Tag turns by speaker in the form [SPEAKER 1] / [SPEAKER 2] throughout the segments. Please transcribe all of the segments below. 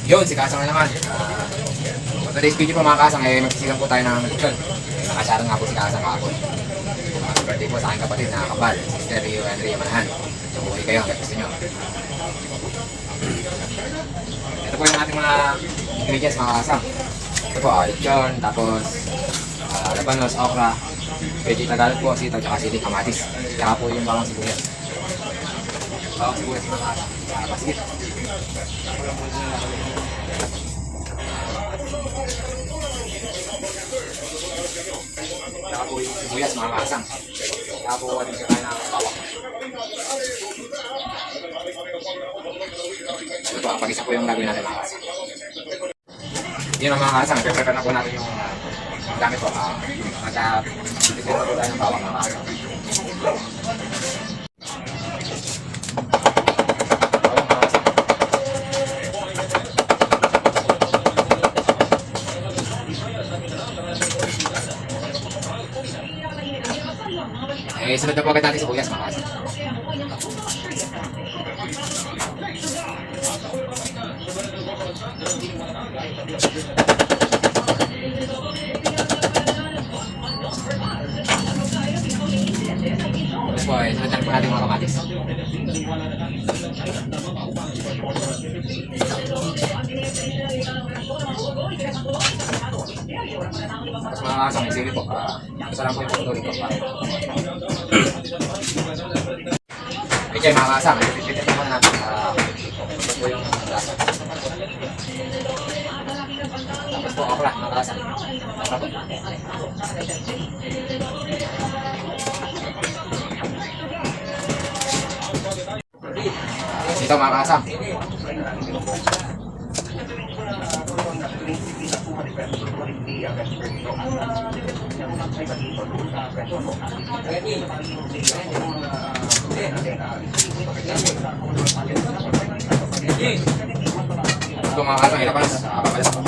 [SPEAKER 1] Yun, si Kasang na naman. For today's video po mga Kasang, magsisigang po tayo ng lechon. Nakasyaran nga po si Kasang kahapon. Happy birthday po sa aking kapatid na kapal, Sister Rio Andrea Manahan. So, buhay kayo hanggang gusto nyo. Ito po yung ating mga ingredients mga Kasang. Ito po, lechon, tapos labanos, okra, veggie tagalog po, sitaw, tsaka sili, kamatis. Tsaka po yung bawang sibuyas. Bawang sibuyas mga Kasang. Tsaka pasigit. Tsaka po yung sibuyas mga Kasang. Tsaka po ating kakain ng bawang. Ito po, pag-isa po yung gagawin natin mga Kasang. Yun ang mga Kasang, prepare na po natin yung gamit po. Magka-prepare na po tayo ng bawang mga Kasang. Sunod na po agad natin sa buyas mga Kasang. Tapos po, sunod na po natin mga kamatis. Tapos mga Kasang, yung sili po. Isa lang po yung putuloy ko. Okay mga Kasang, ipipit naman natin. Ito po yung lasa. Tapos po, okra mga Kasang. Okra po. Ito mga Kasang. Ito mga Kasang, ilabas. Papalas po.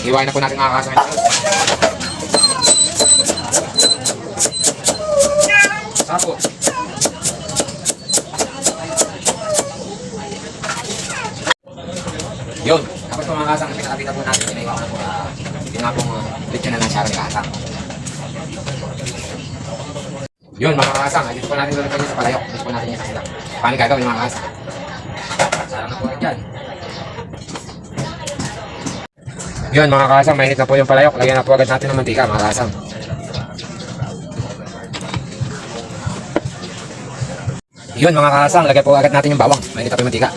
[SPEAKER 1] Hiwain na po natin mga Kasang. Sapo. Yun. Tapos po mga Kasang, pinakapita po natin. Pinaiwa ko na po. Yun nga pong lechon na nasyara ni Kasang. Yun mga Kasang, dito po natin lulupan niya sa palayok. Dito po natin niya sa sila. Paano gagawin mga Kasang? Sarang na po rin dyan. Yun mga Kasang, mainit na po yung palayok. Lagyan na po agad natin ng mantika mga Kasang. Yun mga Kasang, lagyan po agad natin yung bawang. Mainit na po yung mantika.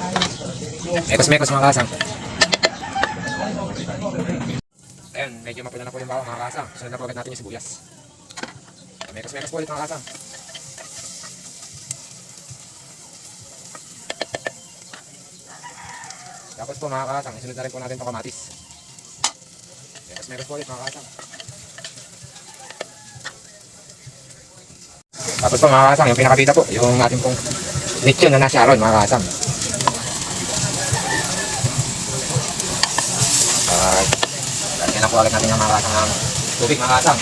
[SPEAKER 1] Mekos-mekos mga Kasang. Ayun, medyo mapula na po yung bawang mga Kasang. Sunod na po agad natin yung sibuyas. Mekos-mekos po ulit mga Kasang. Tapos po mga Kasang, isunod na rin po natin itong kamatis. Mekos-mekos po ulit mga Kasang. Tapos po mga Kasang, yung pinakabita po, yung ating pong lechon na nasyaron mga Kasang. Lagyan na po agad natin yung mga Kasang ng tubig mga Kasang.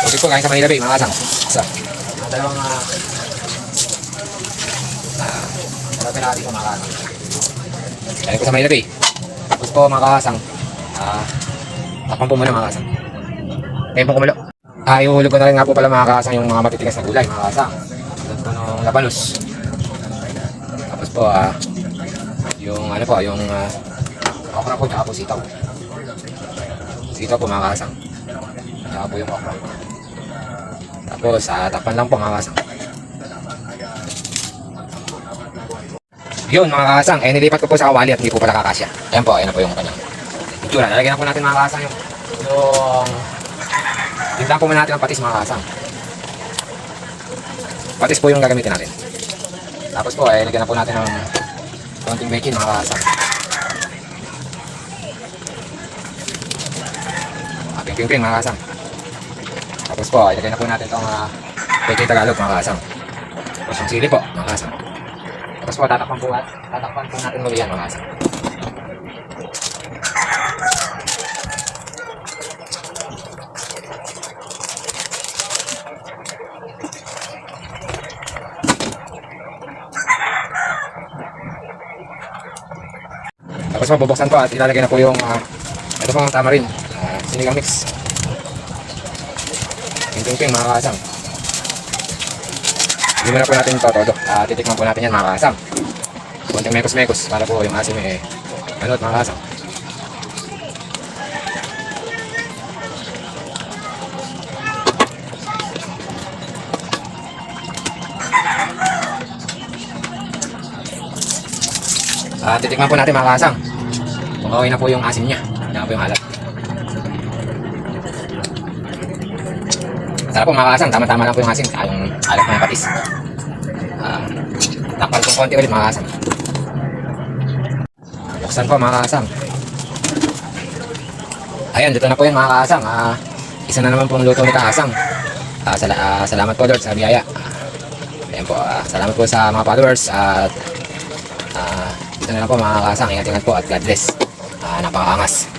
[SPEAKER 1] Tubig po kain sa Manila Bay mga Kasang. Isa. Dalawang pinakabita po mga Kasang. Lagyan ko sa Manila Bay. Tapos po mga Kasang, takpan po muna mga Kasang. Ngayon po kumulo. Iuhulog ko na rin nga po pala mga Kasang yung mga matitigas na gulay mga Kasang. Tulad po ng labanos. Tapos po yung ano po, yung okra po, tsaka po sitaw. Sitaw po mga Kasang. Tsaka po yung okra. Tapos takpan lang po mga Kasang. Yun mga Kasang, nilipat ko po sa kawali at hindi po pala kakasya. Ayan po, ayan na po yung kanyang itsura. Lalagyan na po natin mga Kasang yung tindahan po muna natin ang patis mga Kasang. Patis po yung gagamitin natin. Tapos po, lagyan na po natin ng konting bacon mga Kasang. Ping-ping mga Kasang. Tapos po, ilagay na po natin itong bacon tagalog mga Kasang. Tapos yung sili po mga Kasang. Tapos po, tatakpan po natin muli yan mga Kasang. Tapos po, bubuksan po at ilalagay na po yung ito po ang tamarin. Sinigang mix. Ping-ping mga kasang. Hindi mo na po natin ito todo. Titikman po natin yan mga kasang. Kunting mekos-mekos para po yung asim ano mga kasang. Titikman po natin mga kasang kung okay na po yung asim niya, na po yung alat. Sarap po mga kasang, tama-tama lang po yung asim, yung alat na yung patis. Takpan po konti ulit mga kasang. Buksan po mga kasang. Ayan, dito na po yun mga kasang. Isa na naman pong luto ni kasang. Salamat po Lord sa biyaya. Ayan po, salamat po sa mga followers at dito na lang po mga kasang, ingat-ingat po at God bless. Napakaangas.